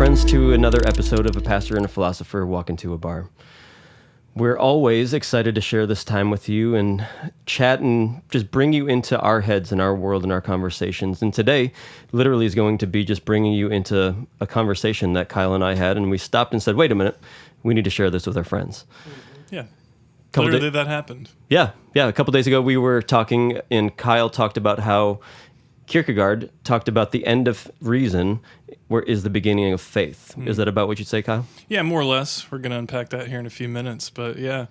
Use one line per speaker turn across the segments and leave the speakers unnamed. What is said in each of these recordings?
friends, to another episode of A Pastor and a Philosopher Walk Into a Bar. We're always excited to share this time with you and chat and just bring you into our heads and our world and our conversations. And today, literally, is going to be just bringing you into a conversation that Kyle and I had, and we stopped and said, wait a minute, we need to share this with our friends.
Yeah. Literally, that happened.
Yeah. A couple days ago, we were talking, and Kyle talked about how Kierkegaard talked about the end of reason, where is the beginning of faith. Is that about what you'd say, Kyle?
Yeah, more or less. We're going to unpack that here in a few minutes. But yeah,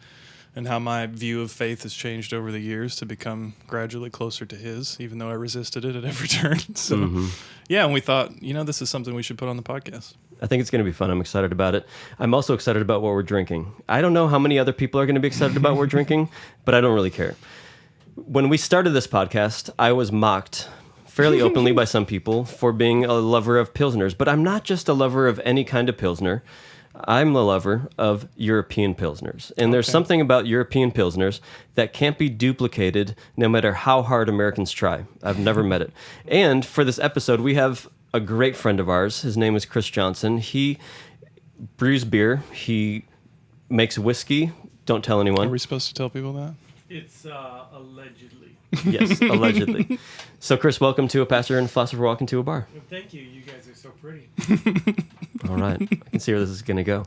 and how my view of faith has changed over the years to become gradually closer to his, even though I resisted it at every turn. So yeah, and we thought, this is something we should put on the podcast.
I think it's going to be fun. I'm excited about it. I'm also excited about what we're drinking. I don't know how many other people are going to be excited about what we're drinking, but I don't really care. When we started this podcast, I was mocked fairly openly by some people for being a lover of Pilsners, but I'm not just a lover of any kind of Pilsner. I'm a lover of European Pilsners. And there's something about European Pilsners that can't be duplicated no matter how hard Americans try. I've never met it. And for this episode, we have a great friend of ours. His name is Chris Johnson. He brews beer. He makes whiskey. Don't tell anyone.
Are we supposed to tell people that?
It's allegedly.
Yes, allegedly. So, Chris, welcome to A Pastor and a Philosopher Walk Into a Bar.
Well, thank you. You guys are so pretty.
All right. I can see where this is going to go.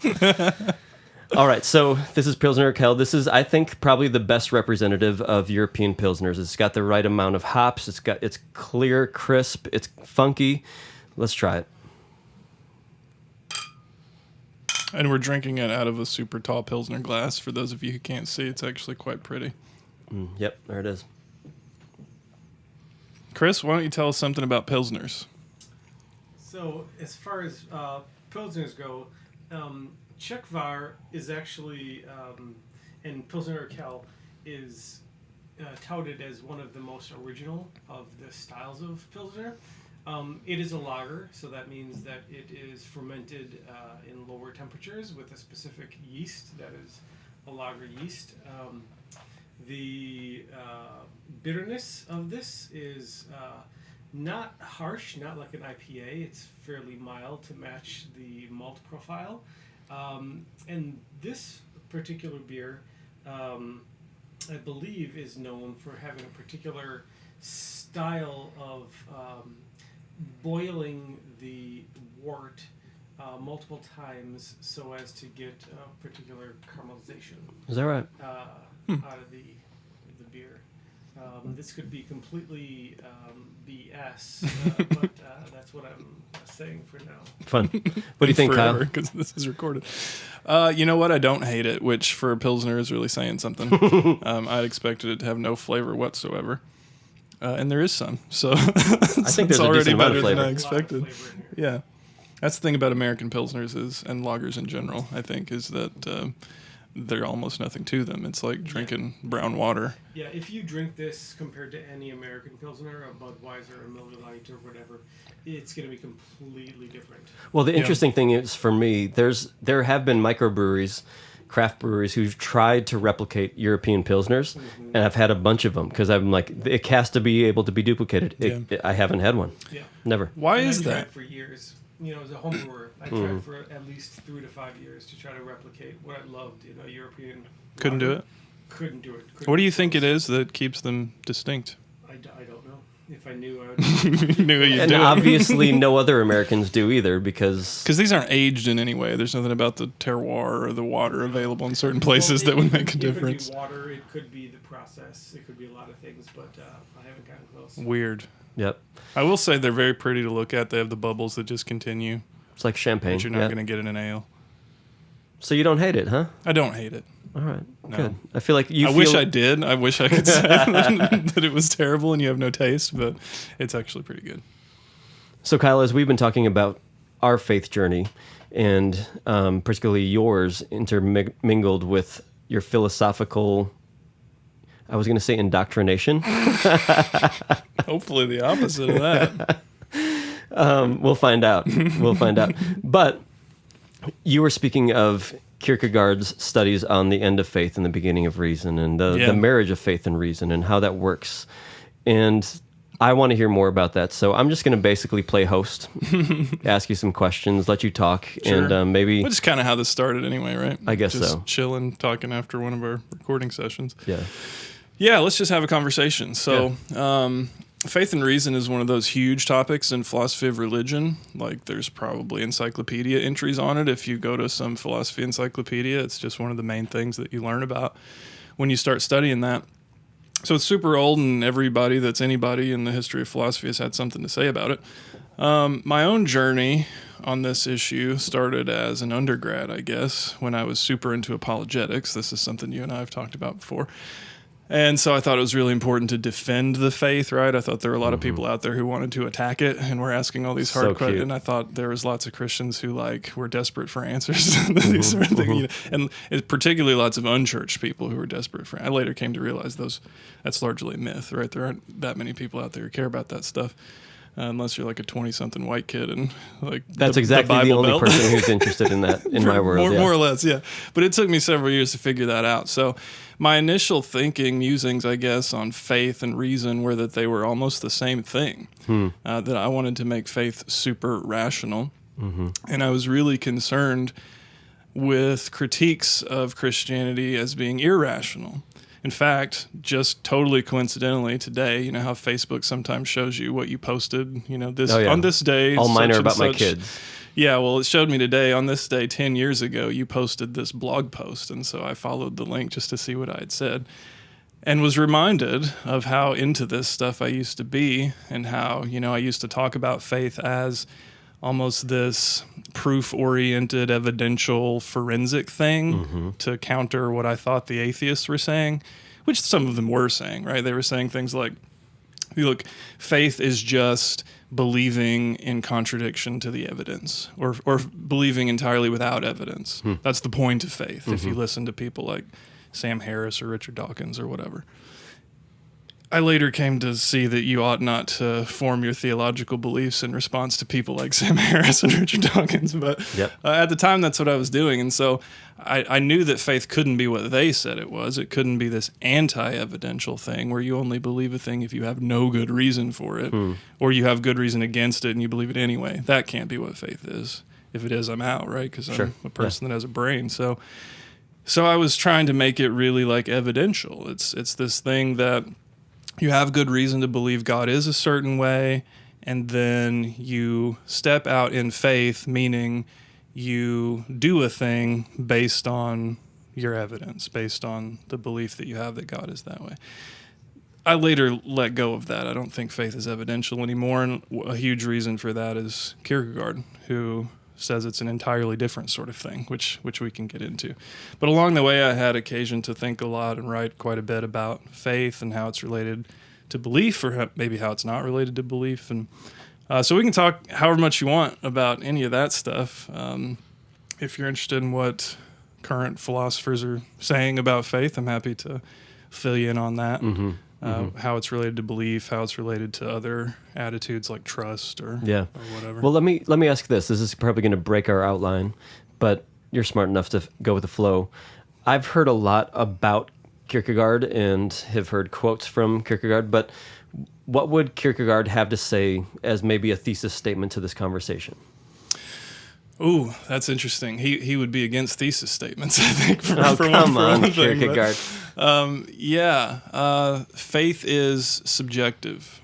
All right. So this is Pilsner Urquell. This is, I think, probably the best representative of European Pilsners. It's got the right amount of hops. It's clear, crisp. It's funky. Let's try it.
And we're drinking it out of a super tall Pilsner glass. For those of you who can't see, it's actually quite pretty.
Yep, there it is.
Chris, why don't you tell us something about Pilsners?
So, as far as Pilsners go, Czechvar is actually, and Pilsner Urquell is touted as one of the most original of the styles of Pilsner. It is a lager, so that means that it is fermented in lower temperatures with a specific yeast that is a lager yeast. The bitterness of this is not harsh, not like an IPA. It's fairly mild to match the malt profile. And this particular beer, I believe, is known for having a particular style of boiling the wort multiple times so as to get a particular caramelization.
Is that right?
Out of the beer. This could be completely BS, but that's what I'm saying for now.
Fun. What do you think, Kyle?
Because this is recorded. You know what? I don't hate it, which for a Pilsner is really saying something. I'd expected it to have no flavor whatsoever. And there is some. So
I think there's
already
a decent amount
better
of
than
flavor.
I expected. Yeah. That's the thing about American Pilsners and lagers in general, I think, is that they're almost nothing to them. It's like drinking brown water.
Yeah, if you drink this compared to any American Pilsner, a Budweiser, a Miller Lite, or whatever, it's going to be completely different.
Well, the interesting thing is, for me, there have been microbreweries, craft breweries, who've tried to replicate European Pilsners, and I've had a bunch of them, because I'm like, it has to be able to be duplicated. I haven't had one.
Yeah.
Never.
Why
And
is
I tried
that?
for years. As a home brewer, I tried for at least 3 to 5 years to try to replicate what I loved in a European.
Couldn't do
lager.
it?
Couldn't do it.
What do you think it is that keeps them distinct?
I don't know. If I knew, I would.
You knew what you'd
And
do.
obviously no other Americans do either, because
Because these aren't aged in any way. There's nothing about the terroir or the water available in certain places that would make a difference.
It could be water, it could be the process, it could be a lot of things, but I haven't gotten close.
Weird.
Yep,
I will say they're very pretty to look at. They have the bubbles that just continue,
it's like champagne.
which you're not
yeah.
going to get in an ale.
So you don't hate it, huh?
I don't hate it.
All right,
No.
good. I feel like
I wish I did. I wish I could say that it was terrible and you have no taste, but it's actually pretty good.
So, Kyle, as we've been talking about our faith journey, and particularly yours intermingled with your philosophical, I was going to say indoctrination.
Hopefully the opposite of that.
We'll find out. We'll find out. But you were speaking of Kierkegaard's studies on the end of faith and the beginning of reason, and the marriage of faith and reason, and how that works. And I want to hear more about that. So I'm just going to basically play host, ask you some questions, let you talk,
Sure.
and maybe...
Which is kind of how this started anyway, right?
I guess
just
so.
Chilling, talking after one of our recording sessions.
Yeah.
Yeah, let's just have a conversation. So, faith and reason is one of those huge topics in philosophy of religion. Like, there's probably encyclopedia entries on it. If you go to some philosophy encyclopedia, it's just one of the main things that you learn about when you start studying that. So it's super old, and everybody that's anybody in the history of philosophy has had something to say about it. My own journey on this issue started as an undergrad, I guess, when I was super into apologetics. This is something you and I have talked about before. And so I thought it was really important to defend the faith, right? I thought there were a lot of people out there who wanted to attack it and were asking all these hard questions. And I thought there was lots of Christians who were desperate for answers to these sort of things. And particularly lots of unchurched people who were desperate for. I later came to realize that's largely a myth, right? There aren't that many people out there who care about that stuff. Unless you're like a 20-something white kid and like
that's exactly the only person who's interested in that in my world.
More or less, yeah. But it took me several years to figure that out. So my initial musings, I guess, on faith and reason were that they were almost the same thing. That I wanted to make faith super rational. And I was really concerned with critiques of Christianity as being irrational. In fact, just totally coincidentally today, you know how Facebook sometimes shows you what you posted, on this day.
All mine are about my kids.
Yeah, well, it showed me today, on this day 10 years ago, you posted this blog post. And so I followed the link just to see what I had said and was reminded of how into this stuff I used to be and how, I used to talk about faith as almost this proof-oriented, evidential, forensic thing to counter what I thought the atheists were saying, which some of them were saying, right? They were saying things like, look, faith is just believing in contradiction to the evidence or believing entirely without evidence. That's the point of faith, if you listen to people like Sam Harris or Richard Dawkins or whatever. I later came to see that you ought not to form your theological beliefs in response to people like Sam Harris and Richard Dawkins, but at the time that's what I was doing. And so I knew that faith couldn't be what they said it was. It couldn't be this anti-evidential thing where you only believe a thing if you have no good reason for it, or you have good reason against it and you believe it anyway. That can't be what faith is. If it is, I'm out, right? Because I'm a person that has a brain. So I was trying to make it really like evidential. It's this thing that you have good reason to believe God is a certain way, and then you step out in faith, meaning you do a thing based on your evidence, based on the belief that you have that God is that way. I later let go of that. I don't think faith is evidential anymore, and a huge reason for that is Kierkegaard, who says it's an entirely different sort of thing, which we can get into. But along the way, I had occasion to think a lot and write quite a bit about faith and how it's related to belief, or maybe how it's not related to belief. And so we can talk however much you want about any of that stuff. If you're interested in what current philosophers are saying about faith, I'm happy to fill you in on that. How it's related to belief, how it's related to other attitudes like trust or whatever.
Well, let me ask this. This is probably going to break our outline, but you're smart enough to go with the flow. I've heard a lot about Kierkegaard and have heard quotes from Kierkegaard, but what would Kierkegaard have to say as maybe a thesis statement to this conversation?
Ooh, that's interesting. He would be against thesis statements, I think.
Come on, Kierkegaard.
Faith is subjective.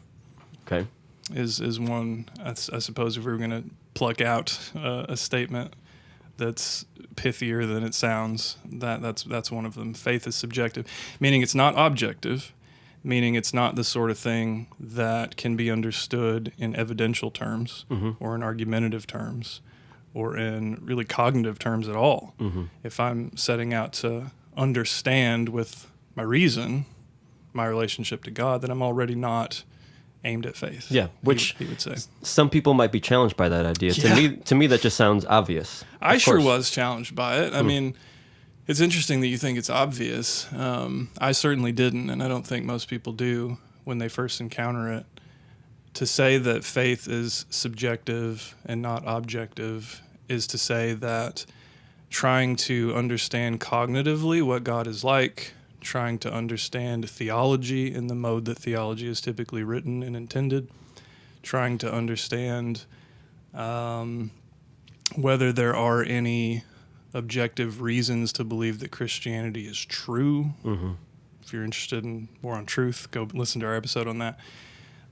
Okay.
Is one, I suppose, if we were going to pluck out a statement that's pithier than it sounds, that's one of them. Faith is subjective, meaning it's not objective, meaning it's not the sort of thing that can be understood in evidential terms or in argumentative terms or in really cognitive terms at all. If I'm setting out to understand with my reason my relationship to God, then I'm already not aimed at faith.
Yeah, which
he would say.
Some people might be challenged by that idea.
Yeah.
To me, that just sounds obvious.
I sure was challenged by it. I mean, it's interesting that you think it's obvious. I certainly didn't, and I don't think most people do when they first encounter it. To say that faith is subjective and not objective is to say that trying to understand cognitively what God is like, trying to understand theology in the mode that theology is typically written and intended, trying to understand whether there are any objective reasons to believe that Christianity is true.
Mm-hmm.
If you're interested in more on truth, go listen to our episode on that.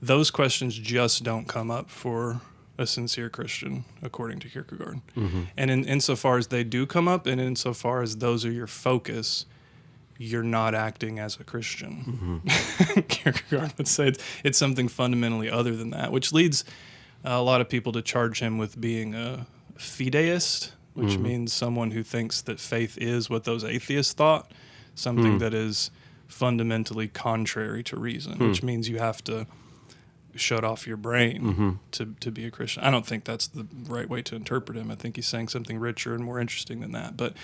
Those questions just don't come up for a sincere Christian, according to Kierkegaard.
Mm-hmm.
And insofar as they do come up, and insofar as those are your focus, you're not acting as a Christian. Mm-hmm. Kierkegaard would say it's something fundamentally other than that, which leads a lot of people to charge him with being a fideist, which
Mm-hmm.
means someone who thinks that faith is what those atheists thought, something that is fundamentally contrary to reason, which means you have to shut off your brain to be a Christian. I don't think that's the right way to interpret him. I think he's saying something richer and more interesting than that. But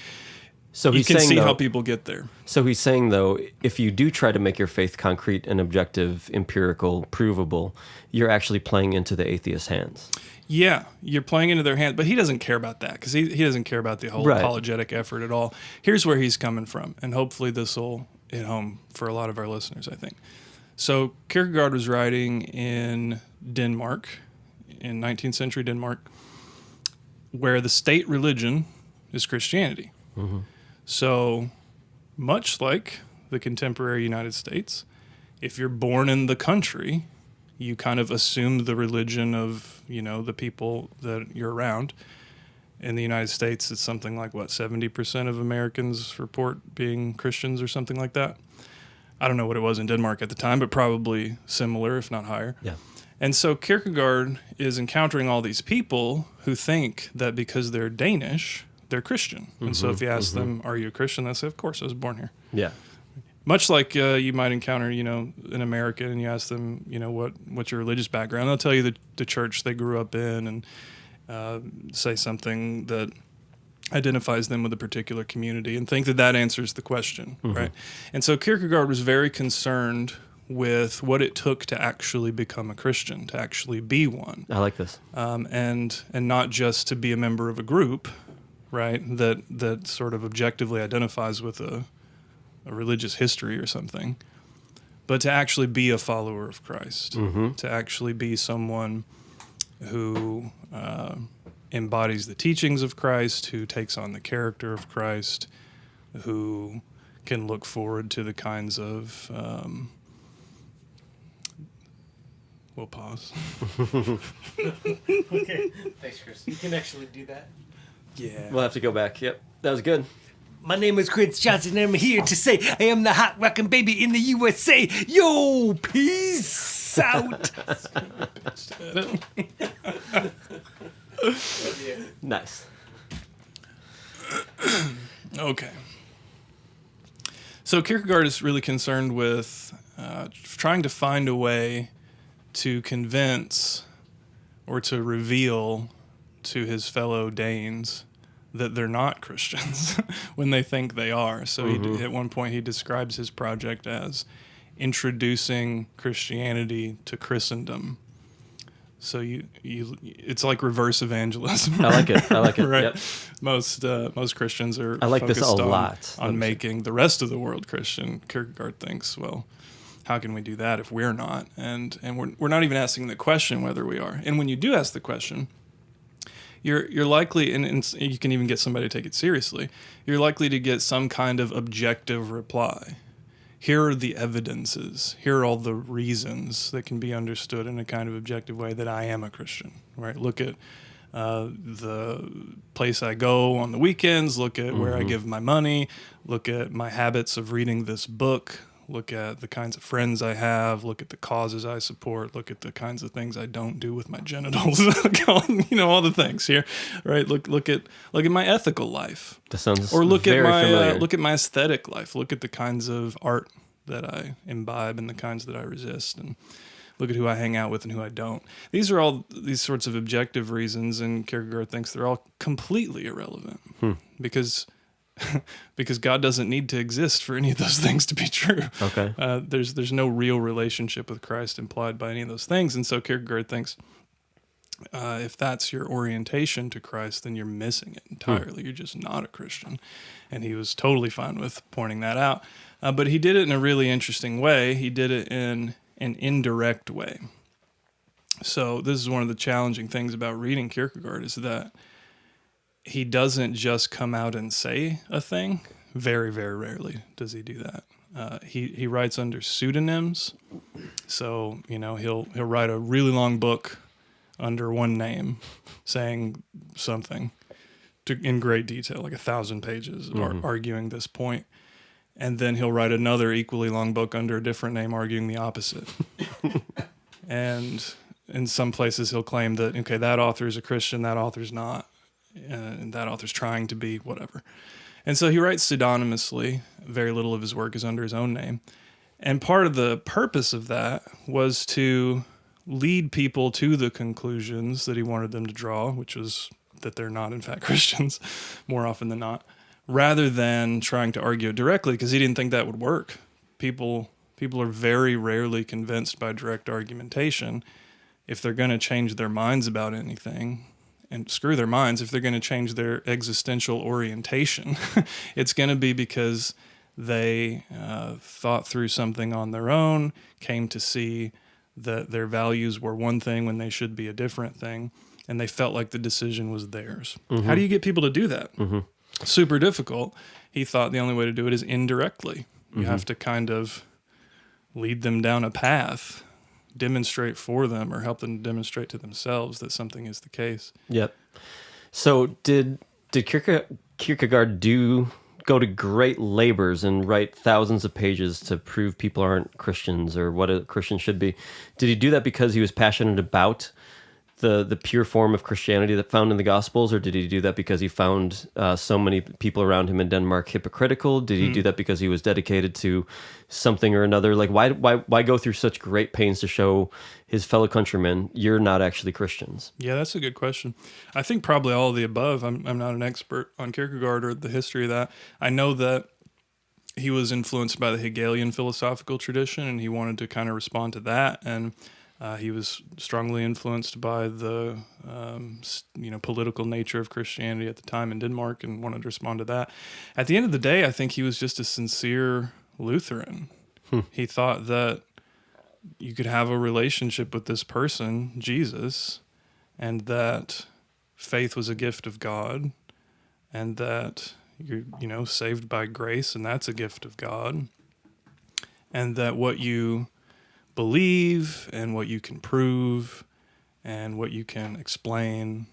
So
you
he's
can
saying,
see
though,
how people get there.
So he's saying, though, if you do try to make your faith concrete and objective, empirical, provable, you're actually playing into the atheist's hands.
Yeah, you're playing into their hands, but he doesn't care about that because he doesn't care about the whole
Right.
apologetic effort at all. Here's where he's coming from, and hopefully this will hit home for a lot of our listeners, I think. So Kierkegaard was writing in Denmark, in 19th century Denmark, where the state religion is Christianity.
Mm-hmm.
So much like the contemporary United States, if you're born in the country, you kind of assume the religion of, the people that you're around. In the United States, it's something like, 70% of Americans report being Christians or something like that. I don't know what it was in Denmark at the time, but probably similar, if not higher.
Yeah.
And so Kierkegaard is encountering all these people who think that because they're Danish, they're Christian. And so if you ask them, are you a Christian? They'll say, of course, I was born here.
Yeah.
Much like you might encounter, an American, and you ask them, what's your religious background? They'll tell you the church they grew up in and say something that identifies them with a particular community and think that answers the question, right? And so Kierkegaard was very concerned with what it took to actually become a Christian, to actually be one.
I like this.
And not just to be a member of a group, right, that sort of objectively identifies with a religious history or something, but to actually be a follower of Christ, to actually be someone who embodies the teachings of Christ, who takes on the character of Christ, who can look forward to the kinds of... we'll pause.
Okay. Thanks, Chris. You can actually do that.
Yeah.
We'll have to go back. Yep. That was good.
My name is Chris Johnson, and I'm here to say I am the hot rockin' baby in the USA. Yo, peace out.
Nice.
Okay. So Kierkegaard is really concerned with trying to find a way to convince or to reveal to his fellow Danes that they're not Christians when they think they are. So at one point he describes his project as introducing Christianity to Christendom. So it's like reverse evangelism.
I like it.
Right.
Yep.
Most Christians are
I like this
focused
a lot.
on making the rest of the world Christian. Kierkegaard thinks, well, how can we do that if we're not? And we're not even asking the question whether we are. And when you do ask the question, you're likely, and you can even get somebody to take it seriously, you're likely to get some kind of objective reply. Here are the evidences. Here are all the reasons that can be understood in a kind of objective way that I am a Christian. Right? Look at the place I go on the weekends. Look at where I give my money. Look at my habits of reading this book. Look at the kinds of friends I have. Look at the causes I support. Look at the kinds of things I don't do with my genitals. All the things here, right? Look at my ethical life.
That sounds
Or look
very
at
familiar.
look at my aesthetic life. Look at the kinds of art that I imbibe and the kinds that I resist, and look at who I hang out with and who I don't. These are all these sorts of objective reasons, and Kierkegaard thinks they're all completely irrelevant because God doesn't need to exist for any of those things to be true.
Okay.
There's no real relationship with Christ implied by any of those things, and so Kierkegaard thinks If that's your orientation to Christ, then you're missing it entirely. You're just not a Christian. And he was totally fine with pointing that out. But he did it in a really interesting way. He did it in an indirect way. So this is one of the challenging things about reading Kierkegaard, is that he doesn't just come out and say a thing. Very, very rarely does he do that. He writes under pseudonyms. So, he'll write a really long book under one name, saying something in great detail, like 1,000 pages, arguing this point. And then he'll write another equally long book under a different name, arguing the opposite. And in some places he'll claim that, okay, that author is a Christian, that author's not, and that author's trying to be whatever. And so he writes pseudonymously. Very little of his work is under his own name. And part of the purpose of that was to lead people to the conclusions that he wanted them to draw, which was that they're not, in fact, Christians, more often than not, rather than trying to argue it directly, because he didn't think that would work. People are very rarely convinced by direct argumentation. If they're going to change their minds about anything, and screw their minds, if they're going to change their existential orientation, it's going to be because they thought through something on their own, came to see that their values were one thing when they should be a different thing, and they felt like the decision was theirs. Mm-hmm. How do you get people to do that? Mm-hmm. Super difficult. He thought the only way to do it is indirectly. You have to kind of lead them down a path, demonstrate for them, or help them demonstrate to themselves that something is the case.
Yep. So did Kierkegaard go to great labors and write thousands of pages to prove people aren't Christians or what a Christian should be? Did he do that because he was passionate about the pure form of Christianity that found in the Gospels, or did he do that because he found so many people around him in Denmark hypocritical? Did he do that because he was dedicated to something or another? Like, why go through such great pains to show his fellow countrymen you're not actually Christians?
Yeah, that's a good question. I think probably all of the above. I'm not an expert on Kierkegaard or the history of that. I know that he was influenced by the Hegelian philosophical tradition, and he wanted to kind of respond to that, and he was strongly influenced by the political nature of Christianity at the time in Denmark, and wanted to respond to that. At the end of the day, I think he was just a sincere Lutheran. He thought that you could have a relationship with this person, Jesus, and that faith was a gift of God, and that you're saved by grace, and that's a gift of God, and that what you believe and what you can prove and what you can explain,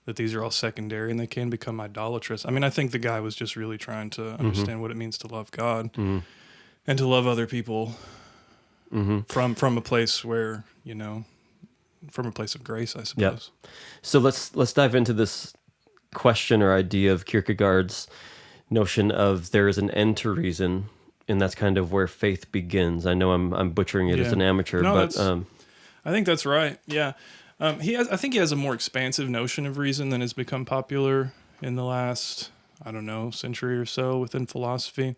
that these are all secondary and they can become idolatrous. I mean, I think the guy was just really trying to understand what it means to love God and to love other people from a place where, from a place of grace, I suppose.
Yep. So let's dive into this question or idea of Kierkegaard's notion of there is an end to reason, and that's kind of where faith begins. I know I'm butchering it as an amateur, but
I think that's right. Yeah, I think he has a more expansive notion of reason than has become popular in the last, century or so within philosophy,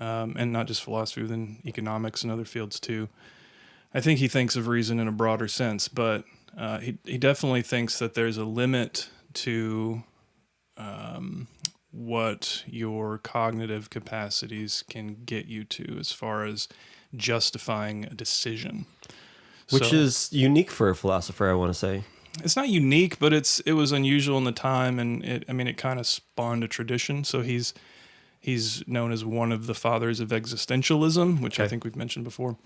and not just philosophy, within economics and other fields too. I think he thinks of reason in a broader sense, but he definitely thinks that there's a limit to what your cognitive capacities can get you to as far as justifying a decision.
Which is unique for a philosopher, I want to say.
It's not unique, but it was unusual in the time, and it kind of spawned a tradition. So he's known as one of the fathers of existentialism, which I think we've mentioned before.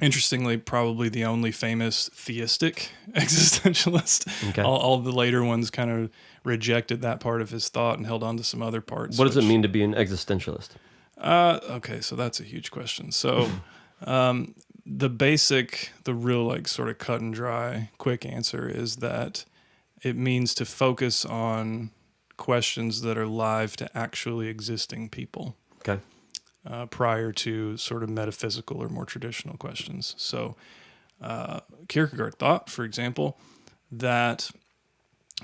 Interestingly, probably the only famous theistic existentialist. Okay. All the later ones kind of rejected that part of his thought and held on to some other parts.
What does it mean to be an existentialist?
Okay, so that's a huge question. So the real sort of cut and dry, quick answer is that it means to focus on questions that are live to actually existing people.
Okay.
Prior to sort of metaphysical or more traditional questions. So Kierkegaard thought, for example, that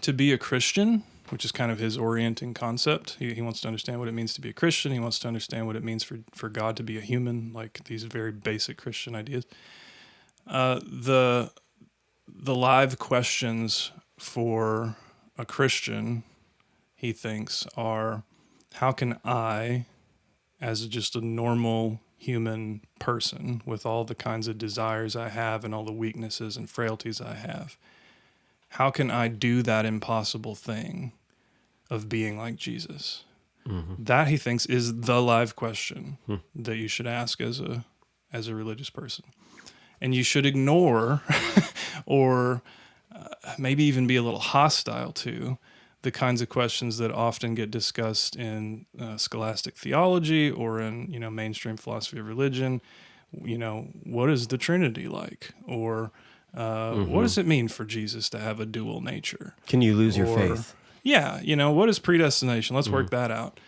to be a Christian, which is kind of his orienting concept, he wants to understand what it means to be a Christian, he wants to understand what it means for God to be a human, like these very basic Christian ideas. The the live questions for a Christian, he thinks, are how can I, as just a normal human person with all the kinds of desires I have and all the weaknesses and frailties I have, how can I do that impossible thing of being like Jesus? Mm-hmm. That, he thinks, is the live question that you should ask as a religious person. And you should ignore or maybe even be a little hostile to the kinds of questions that often get discussed in scholastic theology or in, mainstream philosophy of religion. What is the Trinity like? Or what does it mean for Jesus to have a dual nature?
Can you lose your faith?
Yeah, what is predestination? Let's work that out.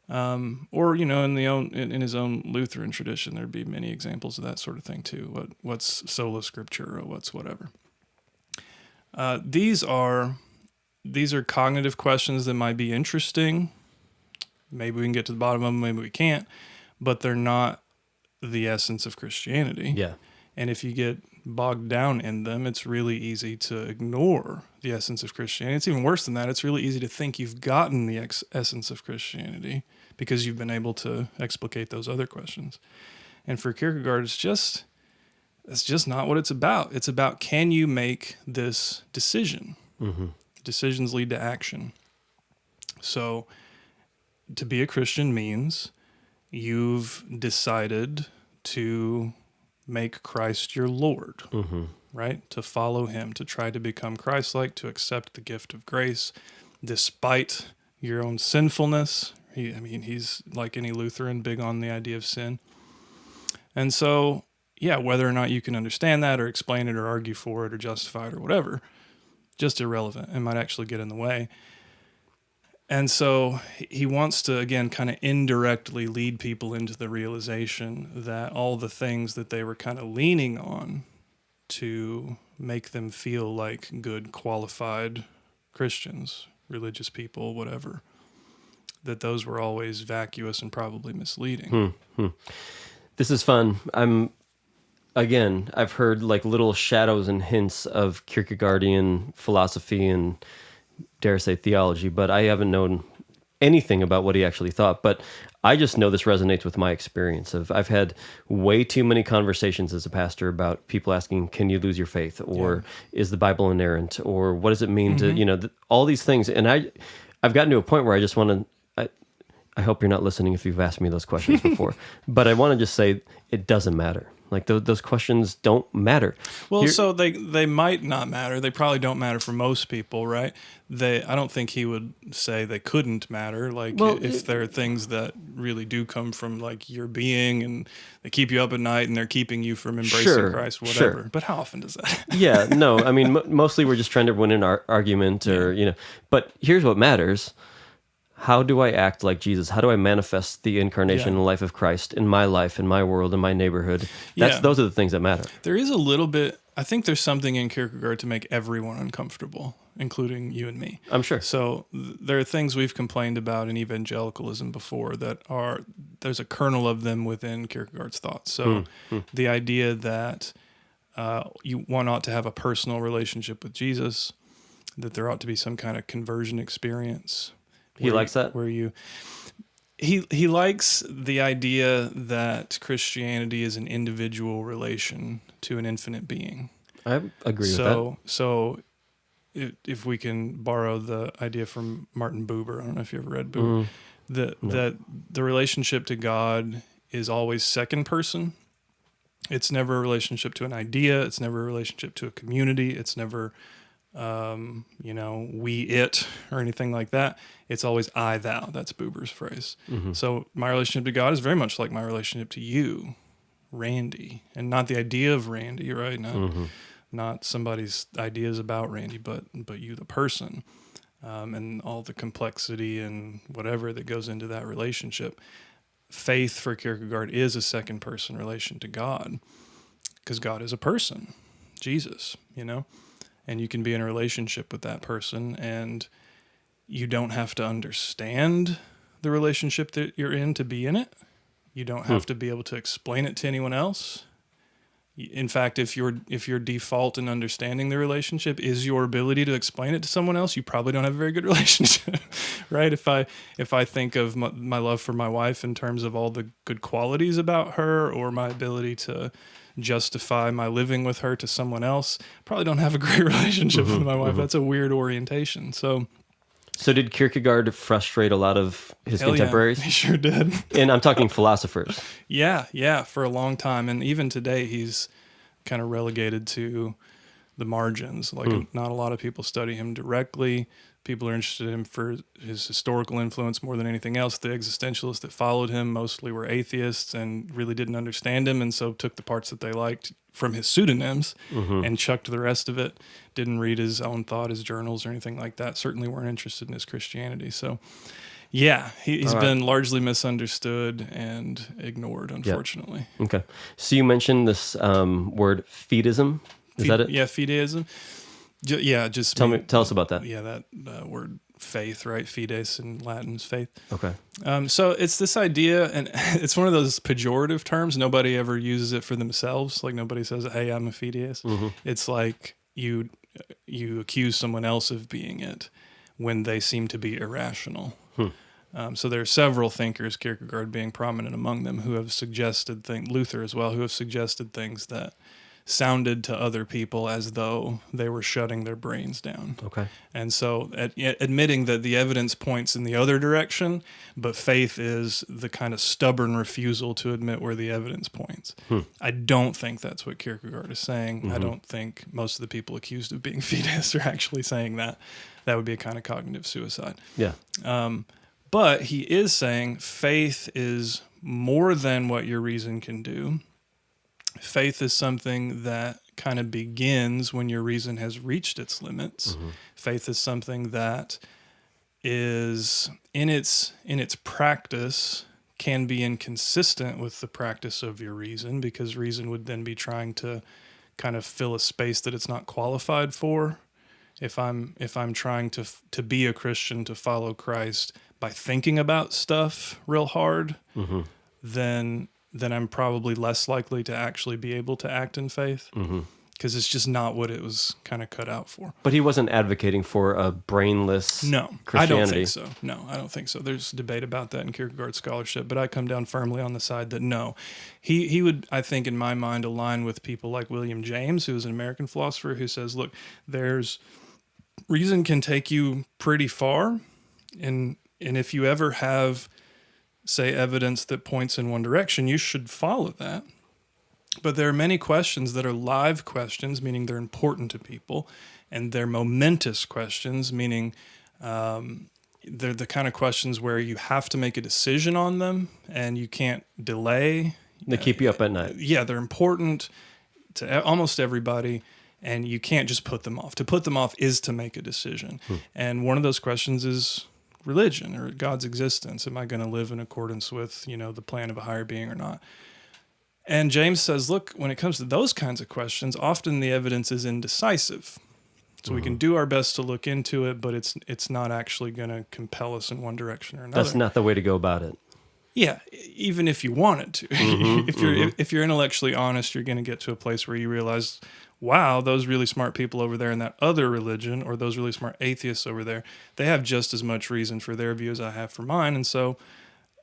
Or in his own Lutheran tradition, there'd be many examples of that sort of thing too. What's sola scriptura? What's whatever. These are cognitive questions that might be interesting. Maybe we can get to the bottom of them. Maybe we can't. But they're not the essence of Christianity.
Yeah.
And if you get bogged down in them, it's really easy to ignore the essence of Christianity. It's even worse than that. It's really easy to think you've gotten the essence of Christianity because you've been able to explicate those other questions. And for Kierkegaard, it's just not what it's about. It's about, can you make this decision? Mm-hmm. Decisions lead to action. So to be a Christian means you've decided to make Christ your Lord, right? To follow him, to try to become Christ-like, to accept the gift of grace despite your own sinfulness. He's like any Lutheran, big on the idea of sin. And so, yeah, whether or not you can understand that or explain it or argue for it or justify it or whatever, just irrelevant. It might actually get in the way. And so he wants to, again, kind of indirectly lead people into the realization that all the things that they were kind of leaning on to make them feel like good, qualified Christians, religious people, whatever, that those were always vacuous and probably misleading.
This is fun. I've heard like little shadows and hints of Kierkegaardian philosophy and, dare say, theology, but I haven't known anything about what he actually thought. But I just know this resonates with my experience. I've had way too many conversations as a pastor about people asking, can you lose your faith? Or is the Bible inerrant? Or what does it mean to, all these things. And I've gotten to a point where I just want to, I hope you're not listening if you've asked me those questions before, but I want to just say it doesn't matter. Like those questions don't matter.
Well, so they might not matter. They probably don't matter for most people, right? I don't think he would say they couldn't matter. Like, if there are things that really do come from like your being and they keep you up at night and they're keeping you from embracing Christ, whatever. Sure. But how often does that?
Yeah, no. I mean, mostly we're just trying to win an argument, or But here's what matters. How do I act like Jesus? How do I manifest the incarnation and life of Christ in my life, in my world, in my neighborhood? Those are the things that matter.
There is a little bit, I think there's something in Kierkegaard to make everyone uncomfortable, including you and me.
I'm sure.
So there are things we've complained about in evangelicalism before there's a kernel of them within Kierkegaard's thoughts. So the idea that one ought to have a personal relationship with Jesus, that there ought to be some kind of conversion experience.
He likes that?
He likes the idea that Christianity is an individual relation to an infinite being.
I agree with that.
So if we can borrow the idea from Martin Buber, I don't know if you ever read Buber, that the relationship to God is always second person. It's never a relationship to an idea. It's never a relationship to a community. It's never we, it, or anything like that. It's always I, thou. That's Buber's phrase. Mm-hmm. So my relationship to God is very much like my relationship to you, Randy, and not the idea of Randy, right? Not somebody's ideas about Randy, but you, the person, and all the complexity and whatever that goes into that relationship. Faith for Kierkegaard is a second person relation to God, because God is a person, Jesus, and you can be in a relationship with that person, and you don't have to understand the relationship that you're in to be in it. You don't have to be able to explain it to anyone else. In fact, if your default in understanding the relationship is your ability to explain it to someone else, you probably don't have a very good relationship, right? If I think of my love for my wife in terms of all the good qualities about her, or my ability to justify my living with her to someone else, probably don't have a great relationship with my wife. That's a weird orientation.
So did Kierkegaard frustrate a lot of his
Hell
contemporaries?
Yeah, he sure did.
And I'm talking philosophers.
Yeah, for a long time. And even today, he's kind of relegated to the margins. Like, not a lot of people study him directly. People are interested in him for his historical influence more than anything else. The existentialists that followed him mostly were atheists and really didn't understand him, and so took the parts that they liked from his pseudonyms and chucked the rest of it. Didn't read his own thought, his journals, or anything like that. Certainly weren't interested in his Christianity. So, yeah, he's been largely misunderstood and ignored, unfortunately.
Yep. Okay. So you mentioned this word fetism. Is that it?
Yeah, fideism. Just
tell us about that.
Yeah, that word faith, right? Fides in Latin is faith.
Okay.
So it's this idea, and it's one of those pejorative terms. Nobody ever uses it for themselves. Like, nobody says, "Hey, I'm a fideist." It's like you accuse someone else of being it when they seem to be irrational. So there are several thinkers, Kierkegaard being prominent among them, who have suggested things, Luther as well, who have suggested things that sounded to other people as though they were shutting their brains down.
Okay.
And so admitting that the evidence points in the other direction, but faith is the kind of stubborn refusal to admit where the evidence points. I don't think that's what Kierkegaard is saying. I don't think most of the people accused of being fideists are actually saying that. That would be a kind of cognitive suicide.
Yeah.
But he is saying faith is more than what your reason can do. Faith is something that kind of begins when your reason has reached its limits. Faith is something that is in its practice can be inconsistent with the practice of your reason, because reason would then be trying to kind of fill a space that it's not qualified for. If I'm trying to be a Christian, to follow Christ by thinking about stuff real hard, then I'm probably less likely to actually be able to act in faith, because it's just not what it was kind of cut out for.
But he wasn't advocating for a brainless Christianity.
I don't think so. No, I don't think so. There's debate about that in Kierkegaard's scholarship, but I come down firmly on the side that no. He would, I think, in my mind, align with people like William James, who is an American philosopher, who says, look, reason can take you pretty far, and if you ever have, say, evidence that points in one direction, you should follow that. But there are many questions that are live questions, meaning they're important to people, and they're momentous questions, meaning they're the kind of questions where you have to make a decision on them and you can't delay.
They keep you up at night.
Yeah, they're important to almost everybody, and you can't just put them off. To put them off is to make a decision. And one of those questions is religion or God's existence. Am I going to live in accordance with, the plan of a higher being or not? And James says, look, when it comes to those kinds of questions, often the evidence is indecisive. So we can do our best to look into it, but it's not actually going to compel us in one direction or another.
That's not the way to go about it.
Yeah, even if you wanted to. If you're intellectually honest, you're going to get to a place where you realize, wow, those really smart people over there in that other religion, or those really smart atheists over there, they have just as much reason for their view as I have for mine. And so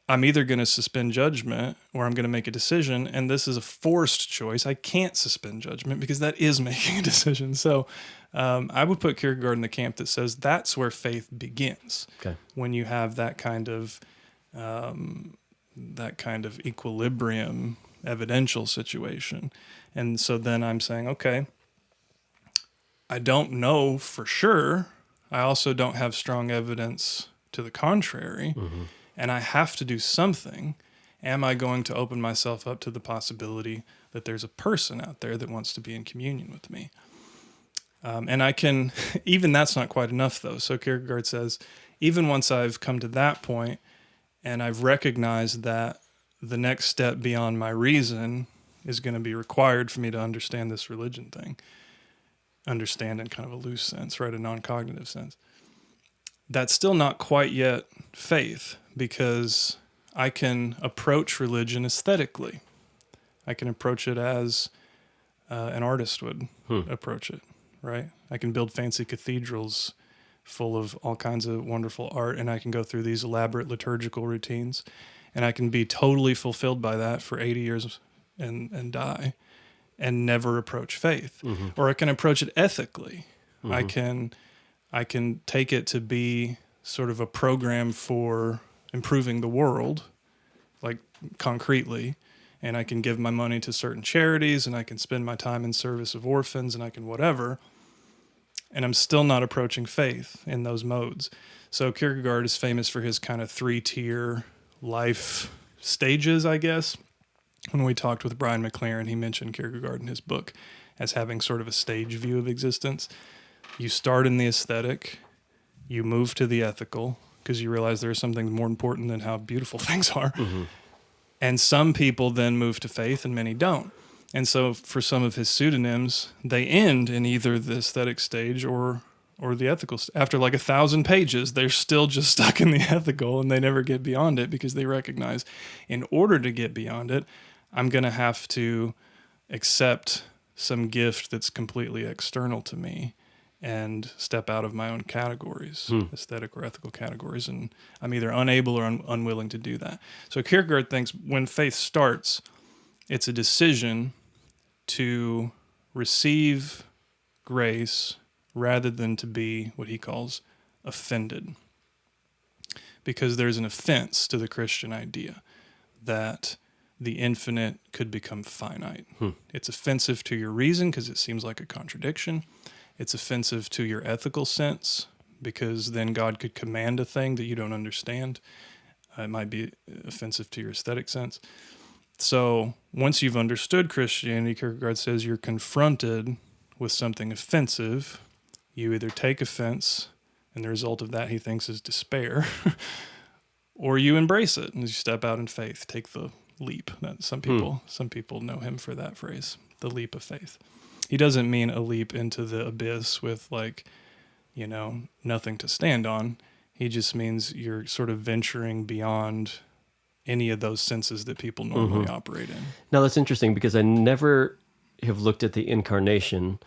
I'm either going to suspend judgment or I'm going to make a decision. And this is a forced choice. I can't suspend judgment because that is making a decision. So I would put Kierkegaard in the camp that says that's where faith begins. Okay. When you have that kind of equilibrium evidential situation. And so then I'm saying, okay, I don't know for sure. I also don't have strong evidence to the contrary. And I have to do something. Am I going to open myself up to the possibility that there's a person out there that wants to be in communion with me? And I can, even that's not quite enough though. So Kierkegaard says, even once I've come to that point and I've recognized that the next step beyond my reason is going to be required for me to understand this religion thing. Understand in kind of a loose sense, right? A non-cognitive sense. That's still not quite yet faith, because I can approach religion aesthetically. I can approach it as an artist would approach it, right? I can build fancy cathedrals full of all kinds of wonderful art, and I can go through these elaborate liturgical routines, and I can be totally fulfilled by that for 80 years and die and never approach faith. Or I can approach it ethically. I can take it to be sort of a program for improving the world, like concretely, and I can give my money to certain charities, and I can spend my time in service of orphans, and I can whatever, and I'm still not approaching faith in those modes. So Kierkegaard is famous for his kind of 3-tier life stages, I guess. When we talked with Brian McLaren, he mentioned Kierkegaard in his book as having sort of a stage view of existence. You start in the aesthetic, you move to the ethical, because you realize there's something more important than how beautiful things are. And some people then move to faith and many don't. And so for some of his pseudonyms, they end in either the aesthetic stage or the ethical. After like 1,000 pages, they're still just stuck in the ethical, and they never get beyond it because they recognize in order to get beyond it, I'm going to have to accept some gift that's completely external to me and step out of my own categories, aesthetic or ethical categories, and I'm either unable or unwilling to do that. So Kierkegaard thinks when faith starts, it's a decision to receive grace rather than to be what he calls offended. Because there's an offense to the Christian idea that the infinite could become finite. It's offensive to your reason because it seems like a contradiction. It's offensive to your ethical sense because then God could command a thing that you don't understand. It might be offensive to your aesthetic sense. So once you've understood Christianity, Kierkegaard says you're confronted with something offensive. You either take offense, and the result of that he thinks is despair, or you embrace it and you step out in faith, take the leap. That some people know him for that phrase, the leap of faith. He doesn't mean a leap into the abyss with nothing to stand on. He just means you're sort of venturing beyond any of those senses that people normally operate in.
Now that's interesting because I never have looked at the incarnation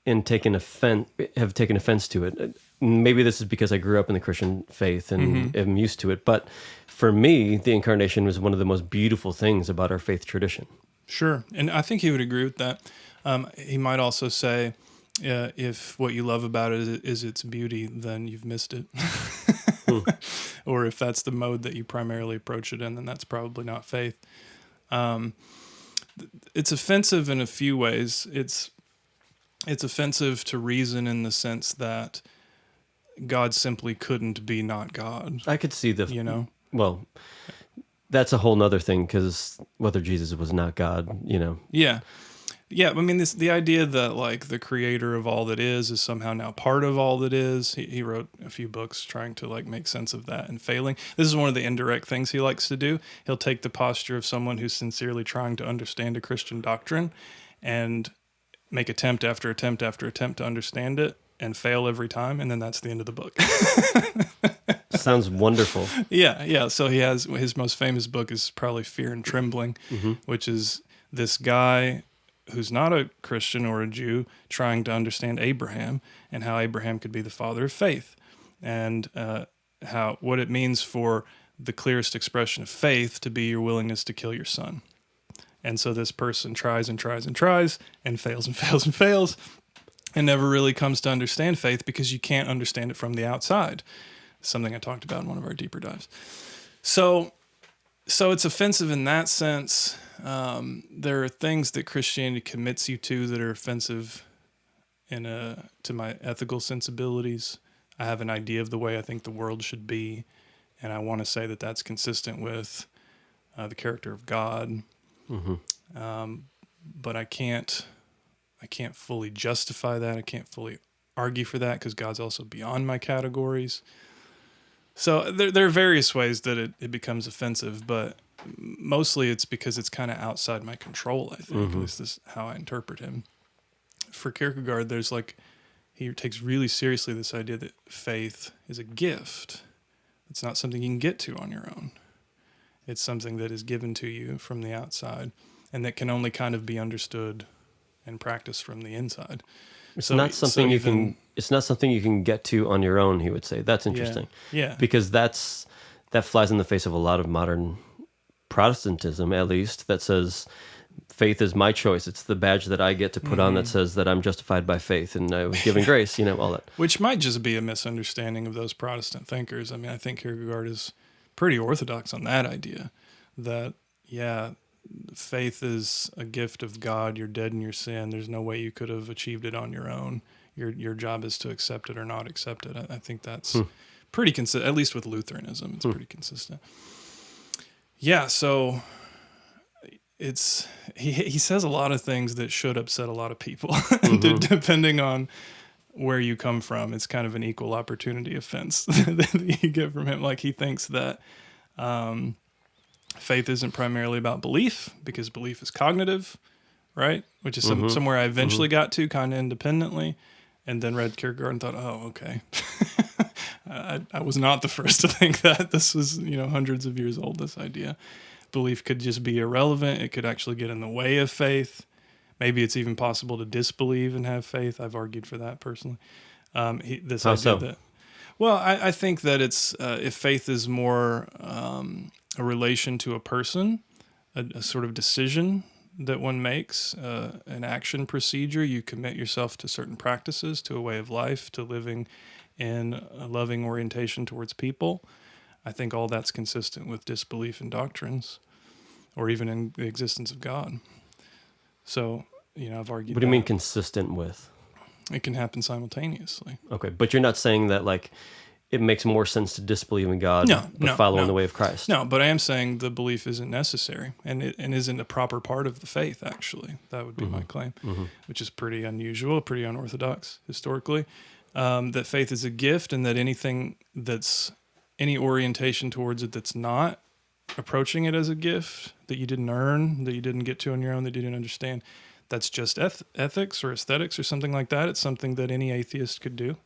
and have taken offense to it. Maybe this is because I grew up in the Christian faith and am used to it. But for me, the incarnation was one of the most beautiful things about our faith tradition.
Sure. And I think he would agree with that. He might also say, if what you love about it is its beauty, then you've missed it. Or if that's the mode that you primarily approach it in, then that's probably not faith. It's offensive in a few ways. It's offensive to reason in the sense that God simply couldn't be not God.
I could see well, that's a whole nother thing because whether Jesus was not God,
Yeah. Yeah, I mean, the idea that like the creator of all that is somehow now part of all that is. He wrote a few books trying to like make sense of that and failing. This is one of the indirect things he likes to do. He'll take the posture of someone who's sincerely trying to understand a Christian doctrine and make attempt after attempt after attempt to understand it and fail every time, and then that's the end of the book.
Sounds wonderful.
Yeah. So he has his most famous book is probably Fear and Trembling, which is this guy who's not a Christian or a Jew trying to understand Abraham and how Abraham could be the father of faith and what it means for the clearest expression of faith to be your willingness to kill your son. And so this person tries and tries and tries and fails and fails and fails and never really comes to understand faith because you can't understand it from the outside. Something I talked about in one of our deeper dives. So it's offensive in that sense. There are things that Christianity commits you to that are offensive to my ethical sensibilities. I have an idea of the way I think the world should be, and I want to say that that's consistent with the character of God. But I can't fully justify that. I can't fully argue for that because God's also beyond my categories. So there are various ways that it becomes offensive, but mostly it's because it's kind of outside my control, I think. At least this is how I interpret him. For Kierkegaard, he takes really seriously this idea that faith is a gift. It's not something you can get to on your own. It's something that is given to you from the outside and that can only kind of be understood and practiced from the inside.
It's not something you can. It's not something you can get to on your own. He would say that's interesting.
Yeah.
Because that flies in the face of a lot of modern Protestantism, at least, that says faith is my choice. It's the badge that I get to put on that says that I'm justified by faith and I was given grace. All that.
Which might just be a misunderstanding of those Protestant thinkers. I mean, I think Kierkegaard is pretty orthodox on that idea. That faith is a gift of God. You're dead in your sin. There's no way you could have achieved it on your own. Your job is to accept it or not accept it. I think that's pretty consistent, at least with Lutheranism. It's pretty consistent. Yeah, so he says a lot of things that should upset a lot of people, depending on where you come from. It's kind of an equal opportunity offense that you get from him. Like, he thinks that faith isn't primarily about belief, because belief is cognitive, right? Which is somewhere I eventually got to kind of independently, and then read Kierkegaard and thought, oh, okay. I was not the first to think that. This was, hundreds of years old, this idea. Belief could just be irrelevant. It could actually get in the way of faith. Maybe it's even possible to disbelieve and have faith. I've argued for that personally. How
so?
I think that it's if faith is more a relation to a person, a sort of decision that one makes, an action procedure. You commit yourself to certain practices, to a way of life, to living in a loving orientation towards people. I think all that's consistent with disbelief in doctrines, or even in the existence of God. So, I've argued.
What do you mean consistent with?
It can happen simultaneously.
Okay, but you're not saying that it makes more sense to disbelieve in God but follow in the way of Christ.
No, but I am saying the belief isn't necessary and isn't a proper part of the faith, actually. That would be my claim, which is pretty unusual, pretty unorthodox historically. That faith is a gift, and that anything that's any orientation towards it that's not approaching it as a gift, that you didn't earn, that you didn't get to on your own, that you didn't understand, that's just ethics or aesthetics or something like that. It's something that any atheist could do.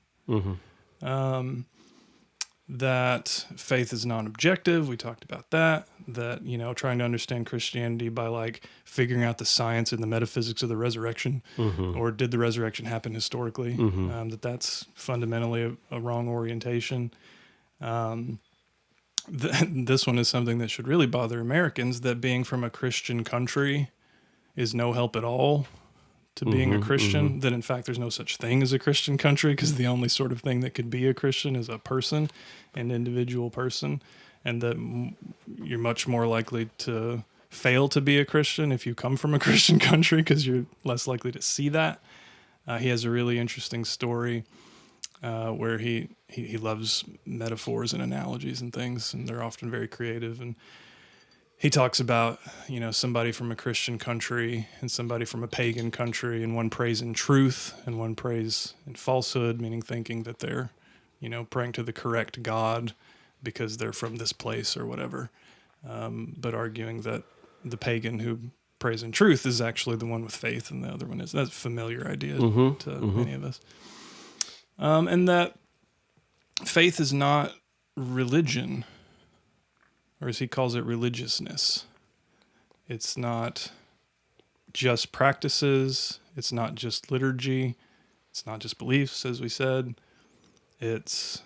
That faith is non-objective. We talked about that. That, trying to understand Christianity by figuring out the science and the metaphysics of the resurrection, or did the resurrection happen historically? That's fundamentally a wrong orientation. This one is something that should really bother Americans, that being from a Christian country is no help at all to being a Christian, that in fact there's no such thing as a Christian country, because the only sort of thing that could be a Christian is a person, an individual person, and that you're much more likely to fail to be a Christian if you come from a Christian country, because you're less likely to see that. He has a really interesting story where he loves metaphors and analogies and things, and they're often very creative. And he talks about, somebody from a Christian country and somebody from a pagan country, and one prays in truth and one prays in falsehood, meaning thinking that they're, praying to the correct God because they're from this place or whatever, but arguing that the pagan who prays in truth is actually the one with faith, and the other one is. That's a familiar idea to many of us. And that faith is not religion, or as he calls it, religiousness. It's not just practices. It's not just liturgy. It's not just beliefs, as we said. It's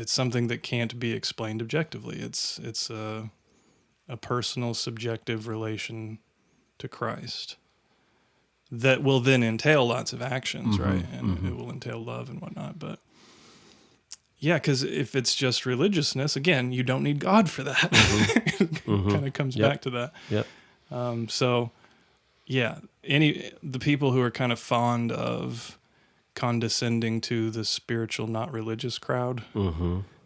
something that can't be explained objectively. It's a personal, subjective relation to Christ that will then entail lots of actions, right? And it will entail love and whatnot, but yeah, because if it's just religiousness, again, you don't need God for that. Kind of comes back to that.
Yep.
The people who are kind of fond of condescending to the spiritual, not religious crowd,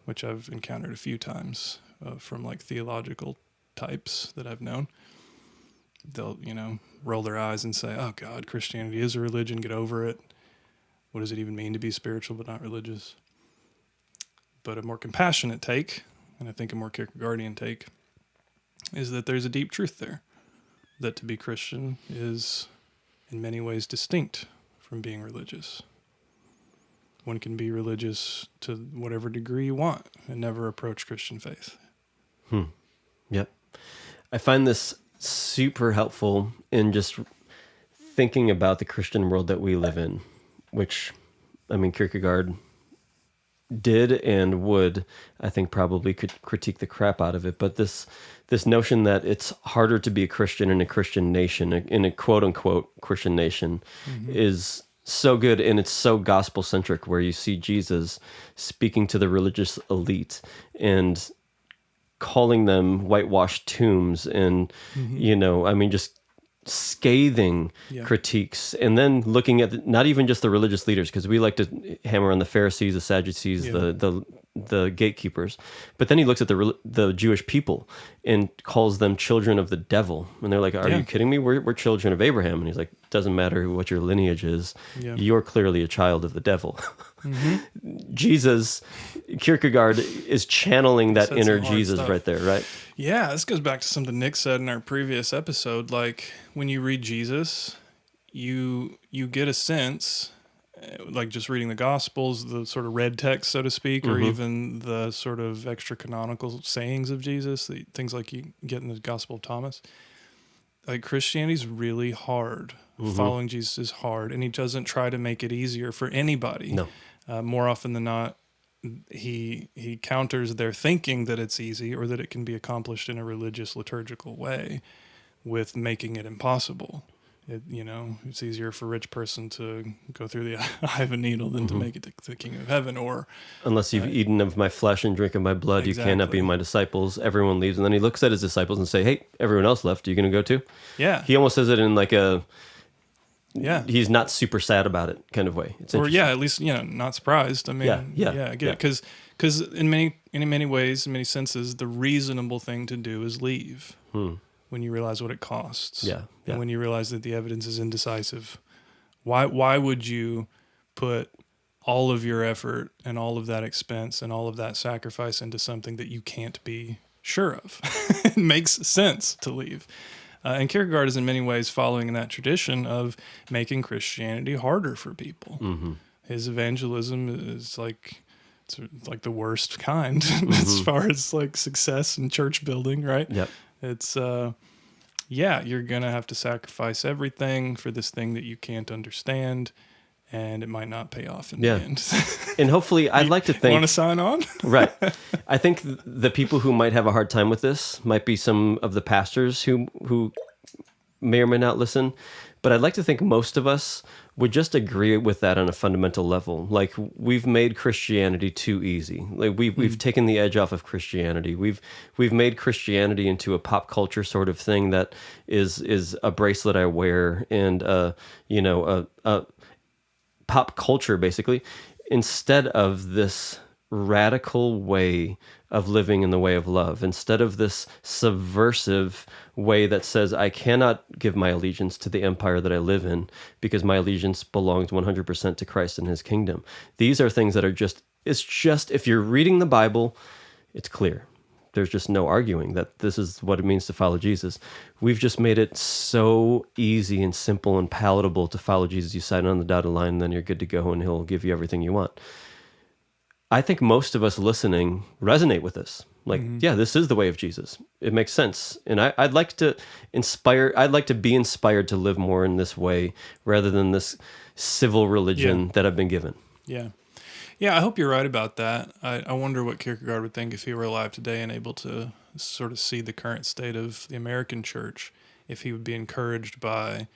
which I've encountered a few times from theological types that I've known, they'll, roll their eyes and say, oh God, Christianity is a religion, get over it. What does it even mean to be spiritual but not religious? But a more compassionate take, and I think a more Kierkegaardian take, is that there's a deep truth there. That to be Christian is in many ways distinct from being religious. One can be religious to whatever degree you want and never approach Christian faith.
Yep. I find this super helpful in just thinking about the Christian world that we live in, which, I mean, Kierkegaard did and would, I think, probably could critique the crap out of it. But this notion that it's harder to be a Christian in a Christian nation, in a quote unquote Christian nation, is so good, and it's so gospel centric, where you see Jesus speaking to the religious elite and calling them whitewashed tombs, and I mean, just scathing critiques, and then looking at not even just the religious leaders, because we like to hammer on the Pharisees, the Sadducees, the gatekeepers, but then he looks at the Jewish people and calls them children of the devil, and they're like, "Are you kidding me? We're children of Abraham." And he's like, "Doesn't matter what your lineage is, you're clearly a child of the devil." Jesus, Kierkegaard is channeling that inner Jesus stuff right there, right?
Yeah, this goes back to something Nick said in our previous episode. Like, when you read Jesus, you get a sense, like just reading the Gospels, the sort of red text, so to speak, or even the sort of extra canonical sayings of Jesus, things like you get in the Gospel of Thomas. Like, Christianity's really hard. Following Jesus is hard, and he doesn't try to make it easier for anybody.
No.
More often than not, he counters their thinking that it's easy or that it can be accomplished in a religious liturgical way with making it impossible. It's easier for a rich person to go through the eye of a needle than to make it to the kingdom of heaven. Or
unless you've eaten of my flesh and drink of my blood, you cannot be my disciples. Everyone leaves. And then he looks at his disciples and say, "Hey, everyone else left. Are you going to go too?"
Yeah.
He almost says it in like he's not super sad about it kind of way. It's
at least, not surprised. I mean, I get it. Because in many ways, in many senses, the reasonable thing to do is leave when you realize what it costs. And when you realize that the evidence is indecisive. Why would you put all of your effort and all of that expense and all of that sacrifice into something that you can't be sure of? It makes sense to leave. And Kierkegaard is in many ways following in that tradition of making Christianity harder for people. His evangelism is it's like the worst kind as far as like success and church building, right?
Yep.
It's you're gonna have to sacrifice everything for this thing that you can't understand, and it might not pay off in the end.
And hopefully, I'd like to think...
Want to sign on?
Right. I think the people who might have a hard time with this might be some of the pastors who may or may not listen. But I'd like to think most of us would just agree with that on a fundamental level. Like, we've made Christianity too easy. Like, we've taken the edge off of Christianity. We've made Christianity into a pop culture sort of thing that is a bracelet I wear and a pop culture, basically, instead of this radical way of living in the way of love, instead of this subversive way that says, I cannot give my allegiance to the empire that I live in because my allegiance belongs 100% to Christ and his kingdom. These are things that are it's just, if you're reading the Bible, it's clear. There's just no arguing that this is what it means to follow Jesus. We've just made it so easy and simple and palatable to follow Jesus. You sign on the dotted line, and then you're good to go, and he'll give you everything you want. I think most of us listening resonate with this. Like, this is the way of Jesus. It makes sense. And I'd like to be inspired to live more in this way rather than this civil religion that I've been given.
Yeah. Yeah, I hope you're right about that. I wonder what Kierkegaard would think if he were alive today and able to sort of see the current state of the American church, if he would be encouraged by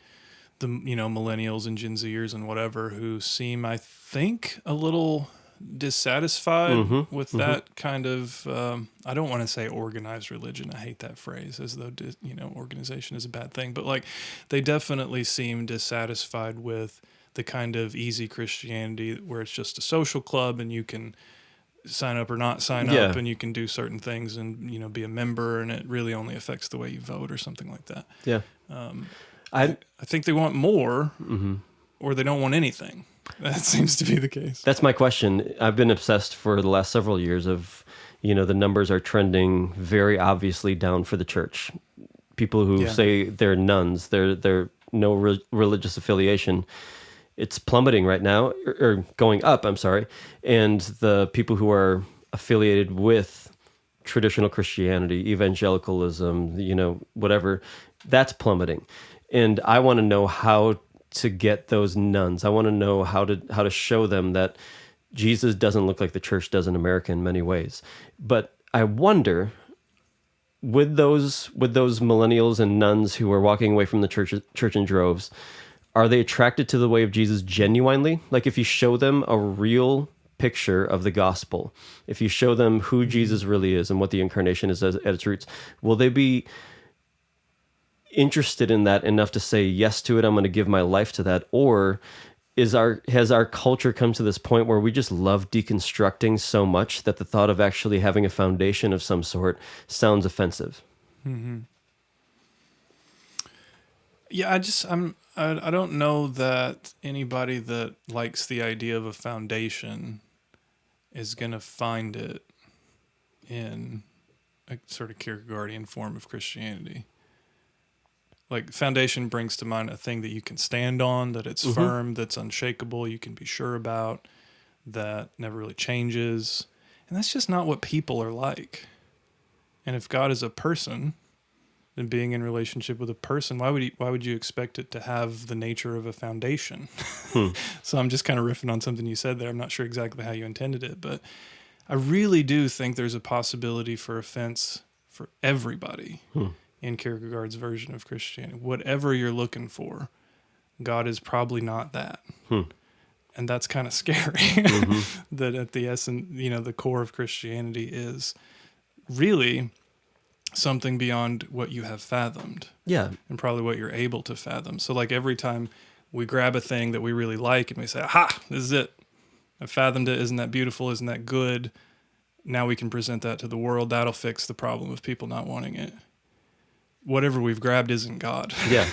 the millennials and Gen Zers and whatever who seem, I think, a little dissatisfied with that kind of, I don't want to say organized religion. I hate that phrase, as though, organization is a bad thing. But like, they definitely seem dissatisfied with the kind of easy Christianity where it's just a social club and you can sign up or not sign up and you can do certain things and, be a member, and it really only affects the way you vote or something like that. Yeah. I think they want more or they don't want anything. That seems to be the case.
That's my question. I've been obsessed for the last several years of, the numbers are trending very obviously down for the church. People who say they're nuns, they're no religious affiliation. It's plummeting right now, or going up, I'm sorry. And the people who are affiliated with traditional Christianity, evangelicalism, whatever, that's plummeting. And I want to know how to get those nuns. I want to know how to show them that Jesus doesn't look like the church does in America in many ways. But I wonder, with those millennials and nuns who are walking away from the church in droves, are they attracted to the way of Jesus genuinely? Like if you show them a real picture of the gospel, if you show them who Jesus really is and what the incarnation is at its roots, will they be interested in that enough to say yes to it? I'm going to give my life to that. Or has our culture come to this point where we just love deconstructing so much that the thought of actually having a foundation of some sort sounds offensive?
Mm-hmm. Yeah, I don't know that anybody that likes the idea of a foundation is going to find it in a sort of Kierkegaardian form of Christianity. Like foundation brings to mind a thing that you can stand on, that it's firm, that's unshakable, you can be sure about, that never really changes. And that's just not what people are like. And if God is a person, then being in relationship with a person, why would you expect it to have the nature of a foundation? So I'm just kind of riffing on something you said there. I'm not sure exactly how you intended it, but I really do think there's a possibility for offense for everybody in Kierkegaard's version of Christianity. Whatever you're looking for, God is probably not that. And that's kind of scary. That at the essence, the core of Christianity is really something beyond what you have fathomed.
Yeah.
And probably what you're able to fathom. So like every time we grab a thing that we really like and we say, aha, this is it. I fathomed it. Isn't that beautiful? Isn't that good? Now we can present that to the world. That'll fix the problem of people not wanting it. Whatever we've grabbed isn't God.
Yeah.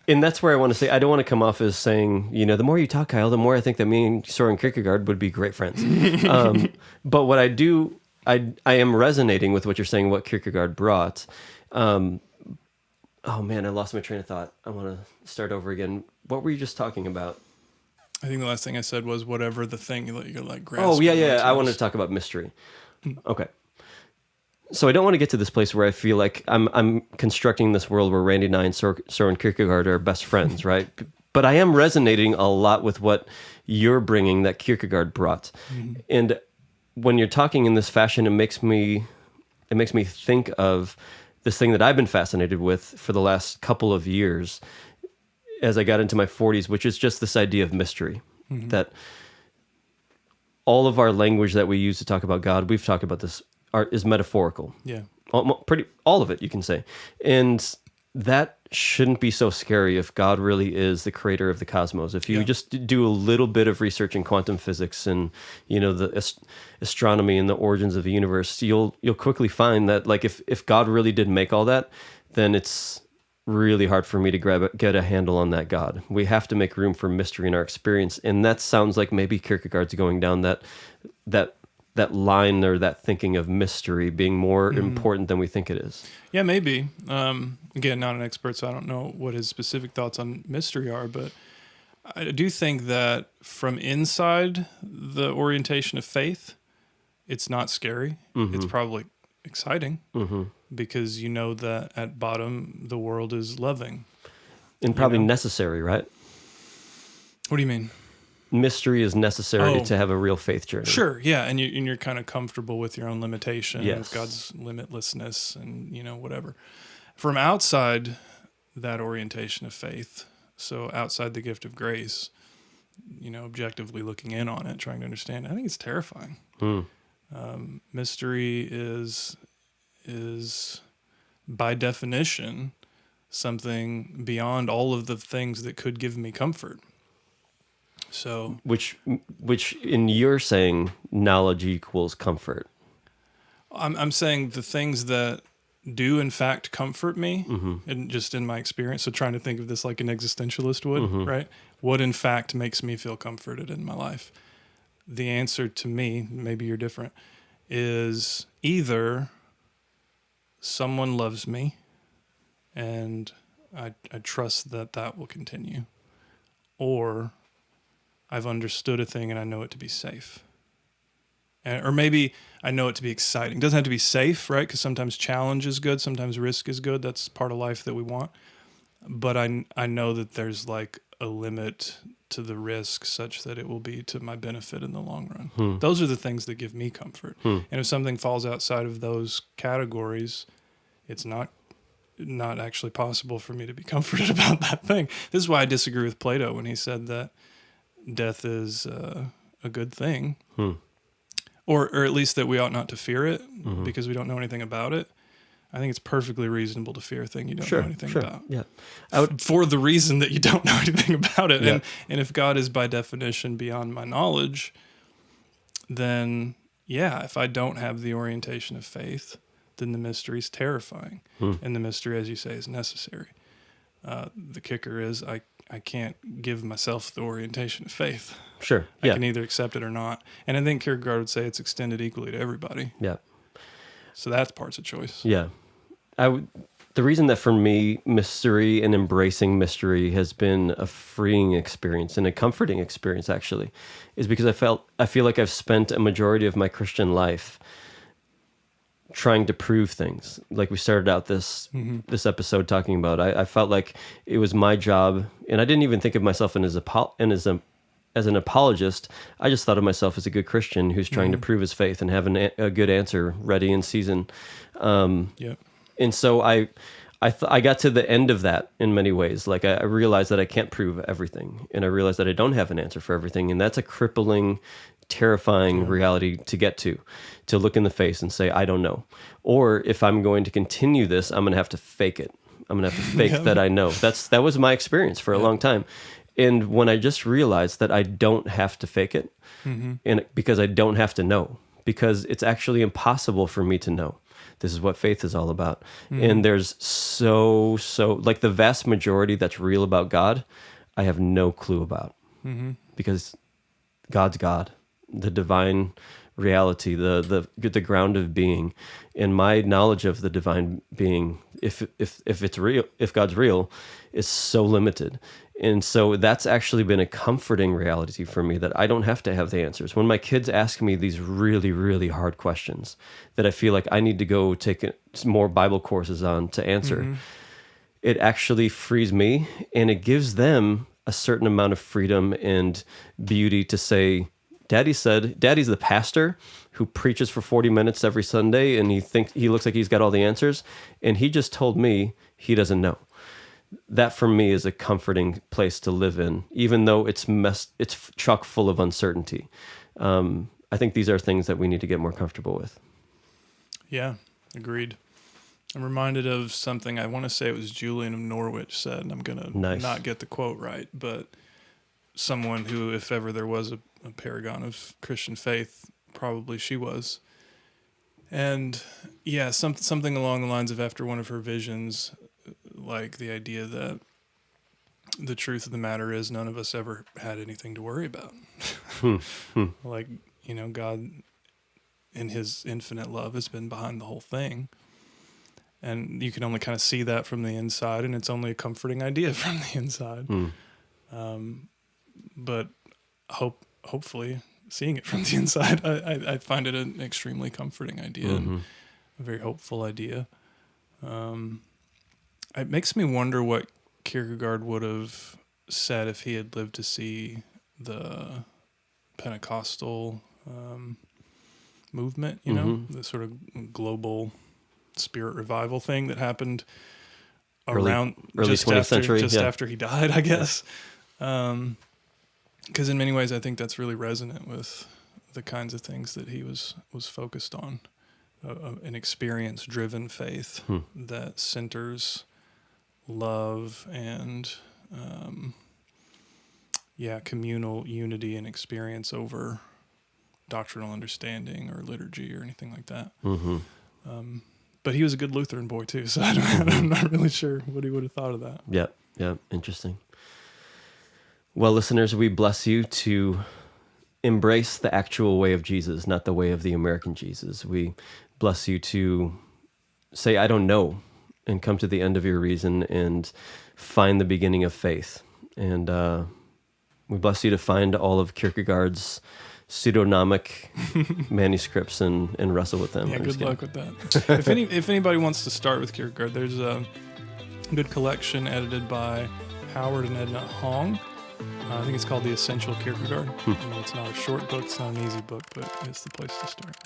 And that's where I want to say, I don't want to come off as saying, the more you talk, Kyle, the more I think that me and Soren Kierkegaard would be great friends. But what I do, I am resonating with what you're saying, what Kierkegaard brought. Oh man, I lost my train of thought. I want to start over again. What were you just talking about?
I think the last thing I said was whatever the thing you're like grasping.
Oh, yeah. I wanted to talk about mystery. Okay. So I don't want to get to this place where I feel like I'm constructing this world where Randy and I and Soren Kierkegaard are best friends, right? But I am resonating a lot with what you're bringing that Kierkegaard brought. And when you're talking in this fashion, it makes me think of this thing that I've been fascinated with for the last couple of years as I got into my 40s, which is just this idea of mystery. That all of our language that we use to talk about God, we've talked about this, is metaphorical.
Yeah.
All of it, you can say. And that shouldn't be so scary if God really is the creator of the cosmos. If you just do a little bit of research in quantum physics and, the astronomy and the origins of the universe, you'll quickly find that, like, if God really did make all that, then it's really hard for me to get a handle on that God. We have to make room for mystery in our experience. And that sounds like maybe Kierkegaard's going down that line, or that thinking of mystery being more important than we think it is.
Yeah, maybe. Again, not an expert, so I don't know what his specific thoughts on mystery are, but I do think that from inside the orientation of faith, it's not scary. It's probably exciting because you know that at bottom the world is loving.
And probably necessary, right?
What do you mean?
Mystery is necessary to have a real faith journey.
Sure, yeah, and you're kind of comfortable with your own limitation,
Yes.
with God's limitlessness, and whatever. From outside that orientation of faith, so outside the gift of grace, objectively looking in on it, trying to understand it, I think it's terrifying. Mystery is by definition something beyond all of the things that could give me comfort. So,
which in your saying, knowledge equals comfort.
I'm saying the things that do in fact comfort me, and just in my experience. So trying to think of this like an existentialist would, right? What in fact makes me feel comforted in my life? The answer to me, maybe you're different, is either someone loves me and I trust that will continue, or I've understood a thing and I know it to be safe. Or maybe I know it to be exciting. It doesn't have to be safe, right? Because sometimes challenge is good, sometimes risk is good. That's part of life that we want. But I know that there's like a limit to the risk such that it will be to my benefit in the long run. Those are the things that give me comfort. And if something falls outside of those categories, it's not actually possible for me to be comforted about that thing. This is why I disagree with Plato when he said that death is a good thing. Or at least that we ought not to fear it because we don't know anything about it. I think it's perfectly reasonable to fear a thing you don't know anything about.
Yeah,
for the reason that you don't know anything about it. Yeah. And if God is by definition beyond my knowledge, then if I don't have the orientation of faith, then the mystery is terrifying. And the mystery, as you say, is necessary. The kicker is I can't give myself the orientation of faith.
Sure.
I can either accept it or not. And I think Kierkegaard would say it's extended equally to everybody.
Yeah.
So that's part's a choice.
Yeah. The reason that for me, mystery and embracing mystery has been a freeing experience and a comforting experience, actually, is because I feel like I've spent a majority of my Christian life trying to prove things. Like we started out this episode talking about, I felt like it was my job, and I didn't even think of myself as an apologist. I just thought of myself as a good Christian who's trying to prove his faith and have a good answer ready in season. And so I got to the end of that in many ways. Like I realized that I can't prove everything, and I realized that I don't have an answer for everything, and that's a crippling, terrifying reality to get to look in the face and say, I don't know. Or if I'm going to continue this, I'm going to have to fake it. I'm going to have to fake that I know. That was my experience for a long time. And when I just realized that I don't have to fake it, and because I don't have to know, because it's actually impossible for me to know. This is what faith is all about. And there's so like the vast majority that's real about God, I have no clue about. Because God's God, the divine reality, the ground of being, and my knowledge of the divine being, if it's real, if God's real, is so limited. And so that's actually been a comforting reality for me, that I don't have to have the answers. When my kids ask me these really, really hard questions that I feel like I need to go take more Bible courses on to answer, it actually frees me, and it gives them a certain amount of freedom and beauty to say, Daddy's the pastor who preaches for 40 minutes every Sunday, and he looks like he's got all the answers, and he just told me he doesn't know. That for me is a comforting place to live in, even though it's chock full of uncertainty. I think these are things that we need to get more comfortable with. Yeah,
agreed. I'm reminded of something, I want to say it was Julian of Norwich said, and I'm going to not get the quote right, but someone who, if ever there was a paragon of Christian faith, probably she was. And something along the lines of, after one of her visions, like the idea that the truth of the matter is none of us ever had anything to worry about. Like, God in his infinite love has been behind the whole thing. And you can only kind of see that from the inside, and it's only a comforting idea from the inside. But hopefully seeing it from the inside, I find it an extremely comforting idea and a very hopeful idea. It makes me wonder what Kierkegaard would have said if he had lived to see the Pentecostal movement, the sort of global spirit revival thing that happened around
early 20th century,
after he died, I guess. Because in many ways, I think that's really resonant with the kinds of things that he was focused on. An experience-driven faith that centers love and communal unity and experience over doctrinal understanding or liturgy or anything like that. But he was a good Lutheran boy too, so I'm not really sure what he would have thought of that.
Yeah, interesting. Well, listeners, we bless you to embrace the actual way of Jesus, not the way of the American Jesus. We bless you to say, I don't know, and come to the end of your reason and find the beginning of faith. And we bless you to find all of Kierkegaard's pseudonymic manuscripts and wrestle with them.
Yeah,
I'm just
good luck with that. If anybody wants to start with Kierkegaard, there's a good collection edited by Howard and Edna Hong. I think it's called The Essential Kierkegaard. It's not a short book, it's not an easy book, but it's the place to start.